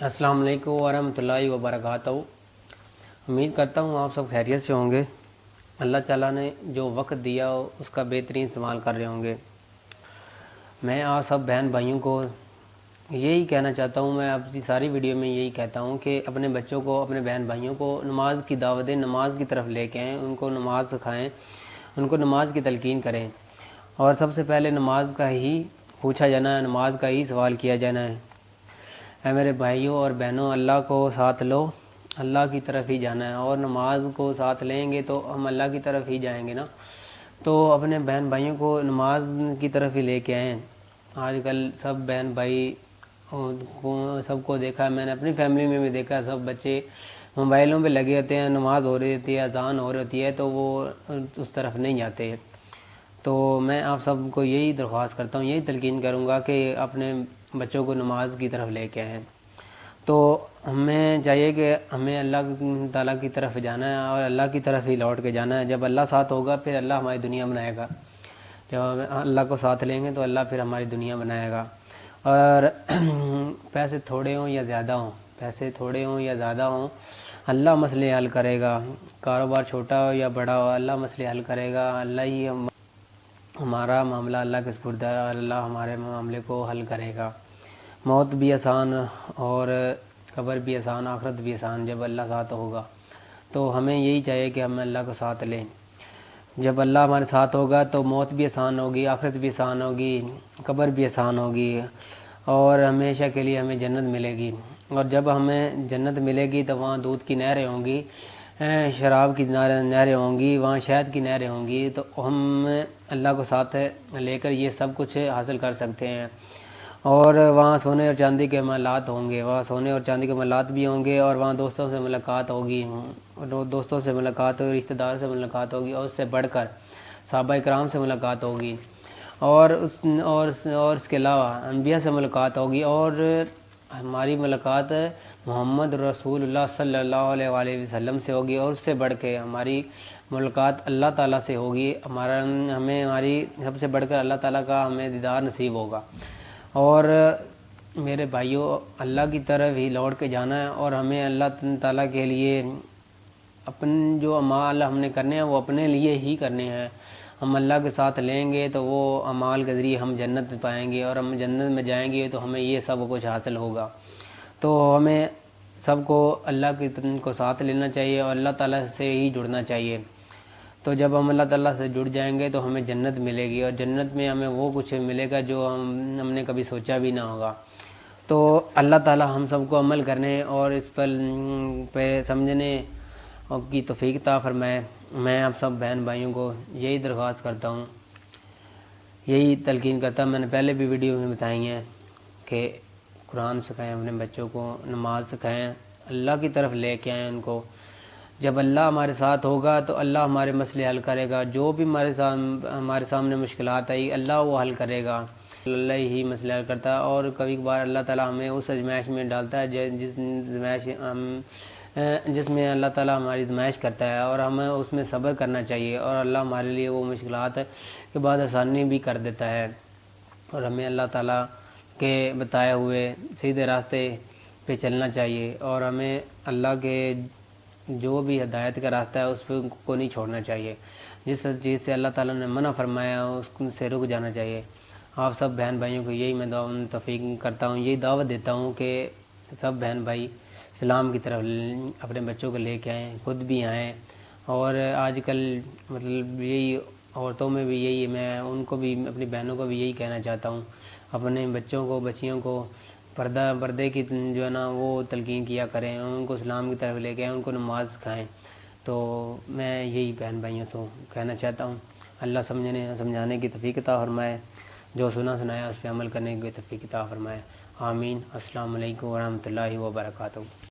السلام علیکم ورحمۃ اللہ وبرکاتہ۔ امید کرتا ہوں آپ سب خیریت سے ہوں گے۔ اللہ تعالیٰ نے جو وقت دیا اس کا بہترین استعمال کر رہے ہوں گے۔ میں آپ سب بہن بھائیوں کو یہی کہنا چاہتا ہوں، میں اپنی ساری ویڈیو میں یہی کہتا ہوں کہ اپنے بچوں کو، اپنے بہن بھائیوں کو نماز کی دعوت دیں، نماز کی طرف لے کے آئیں، ان کو نماز سکھائیں، ان کو نماز کی تلقین کریں۔ اور سب سے پہلے نماز کا ہی پوچھا جانا ہے، نماز کا ہی سوال کیا جانا ہے۔ اے میرے بھائیوں اور بہنوں، اللہ کو ساتھ لو، اللہ کی طرف ہی جانا ہے، اور نماز کو ساتھ لیں گے تو ہم اللہ کی طرف ہی جائیں گے نا۔ تو اپنے بہن بھائیوں کو نماز کی طرف ہی لے کے آئیں۔ آج کل سب بہن بھائی سب کو دیکھا ہے، میں نے اپنی فیملی میں بھی دیکھا ہے، سب بچے موبائلوں پہ لگے ہوتے ہیں، نماز ہو رہی ہوتی ہے، اذان ہو رہی ہوتی ہے تو وہ اس طرف نہیں جاتے۔ تو میں آپ سب کو یہی درخواست کرتا ہوں، یہی تلقین کروں گا کہ اپنے بچوں کو نماز کی طرف لے کے آئیں۔ تو ہمیں چاہیے کہ ہمیں اللہ تعالیٰ کی طرف جانا ہے اور اللہ کی طرف ہی لوٹ کے جانا ہے۔ جب اللہ ساتھ ہوگا پھر اللہ ہماری دنیا بنائے گا۔ جب ہم اللہ کو ساتھ لیں گے تو اللہ پھر ہماری دنیا بنائے گا۔ اور پیسے تھوڑے ہوں یا زیادہ ہوں، پیسے تھوڑے ہوں یا زیادہ ہوں، اللہ مسئلے حل کرے گا۔ کاروبار چھوٹا ہو یا بڑا ہو، اللہ مسئلے حل کرے گا۔ اللہ ہی ہمارا معاملہ اللہ کے سپرد ہے اور اللہ ہمارے معاملے کو حل کرے گا۔ موت بھی آسان اور قبر بھی آسان، آخرت بھی آسان جب اللہ ساتھ ہوگا۔ تو ہمیں یہی چاہیے کہ ہم اللہ کو ساتھ لیں۔ جب اللہ ہمارے ساتھ ہوگا تو موت بھی آسان ہوگی، آخرت بھی آسان ہوگی، قبر بھی آسان ہوگی، اور ہمیشہ کے لیے ہمیں جنت ملے گی۔ اور جب ہمیں جنت ملے گی تو وہاں دودھ کی نہریں ہوں گی، شراب کی نہریں ہوں گی، وہاں شہد کی نہریں ہوں گی۔ تو ہم اللہ کو ساتھ لے کر یہ سب کچھ حاصل کر سکتے ہیں۔ اور وہاں سونے اور چاندی کے محلات ہوں گے، وہاں سونے اور چاندی کے محلات بھی ہوں گے، اور وہاں دوستوں سے ملاقات ہوگی، دوستوں سے ملاقات ہوگی، رشتہ دار سے ملاقات ہوگی، اور اس سے بڑھ کر صحابہ کرام سے ملاقات ہوگی، اور اس کے علاوہ انبیاء سے ملاقات ہوگی، اور ہماری ملاقات محمد رسول اللہ صلی اللہ علیہ وآلہ وسلم سے ہوگی، اور اس سے بڑھ کے ہماری ملاقات اللہ تعالیٰ سے ہوگی۔ ہماری سب سے بڑھ کر اللہ تعالیٰ کا ہمیں دیدار نصیب ہوگا۔ اور میرے بھائیوں، اللہ کی طرف ہی لوٹ کے جانا ہے، اور ہمیں اللہ تعالیٰ کے لیے جو اعمال ہم نے کرنے ہیں وہ اپنے لیے ہی کرنے ہیں۔ ہم اللہ کے ساتھ لیں گے تو وہ اعمال کے ذریعے ہم جنت پائیں گے، اور ہم جنت میں جائیں گے تو ہمیں یہ سب کچھ حاصل ہوگا۔ تو ہمیں سب کو اللہ کو ساتھ لینا چاہیے اور اللہ تعالیٰ سے ہی جڑنا چاہیے۔ تو جب ہم اللہ تعالیٰ سے جڑ جائیں گے تو ہمیں جنت ملے گی، اور جنت میں ہمیں وہ کچھ ملے گا جو ہم نے کبھی سوچا بھی نہ ہوگا۔ تو اللہ تعالیٰ ہم سب کو عمل کرنے اور اس پر سمجھنے کی توفیق عطا فرمائے۔ میں آپ سب بہن بھائیوں کو یہی درخواست کرتا ہوں، یہی تلقین کرتا ہوں۔ میں نے پہلے بھی ویڈیو میں بتائی ہیں کہ قرآن سکھائیں، اپنے بچوں کو نماز سکھائیں، اللہ کی طرف لے کے آئیں ان کو۔ جب اللہ ہمارے ساتھ ہوگا تو اللہ ہمارے مسئلے حل کرے گا۔ جو بھی ہمارے سامنے مشکلات آئی، اللہ وہ حل کرے گا۔ اللہ ہی مسئلہ حل کرتا ہے، اور کبھی کبھار اللہ تعالیٰ ہمیں اس آزمائش میں ڈالتا ہے جس میں اللہ تعالیٰ ہماری آزمائش کرتا ہے، اور ہمیں اس میں صبر کرنا چاہیے، اور اللہ ہمارے لیے وہ مشکلات کے بعد آسانی بھی کر دیتا ہے، اور ہمیں اللہ تعالیٰ کے بتائے ہوئے سیدھے راستے پہ چلنا چاہیے، اور ہمیں اللہ کے جو بھی ہدایت کا راستہ ہے اس پہ کو نہیں چھوڑنا چاہیے۔ جس چیز سے اللہ تعالیٰ نے منع فرمایا اس سے رک جانا چاہیے۔ آپ سب بہن بھائیوں کو یہی میں توفیق کرتا ہوں، یہی دعوت دیتا ہوں کہ سب بہن بھائی اسلام کی طرف اپنے بچوں کو لے کے آئیں، خود بھی آئیں۔ اور آج کل مطلب یہی عورتوں میں بھی یہی، میں ان کو بھی، اپنی بہنوں کو بھی یہی کہنا چاہتا ہوں، اپنے بچوں کو، بچیوں کو پردے کی جو ہے نا وہ تلقین کیا کریں، ان کو اسلام کی طرف لے کے آئیں، ان کو نماز سکھائیں۔ تو میں یہی بہن بھائیوں سے کہنا چاہتا ہوں، اللہ سمجھانے کی توفیق عطا فرمائے، جو سنایا اس پہ عمل کرنے کی توفیق عطا فرمائے۔ آمین۔ السلام علیکم ورحمۃ اللہ وبرکاتہ۔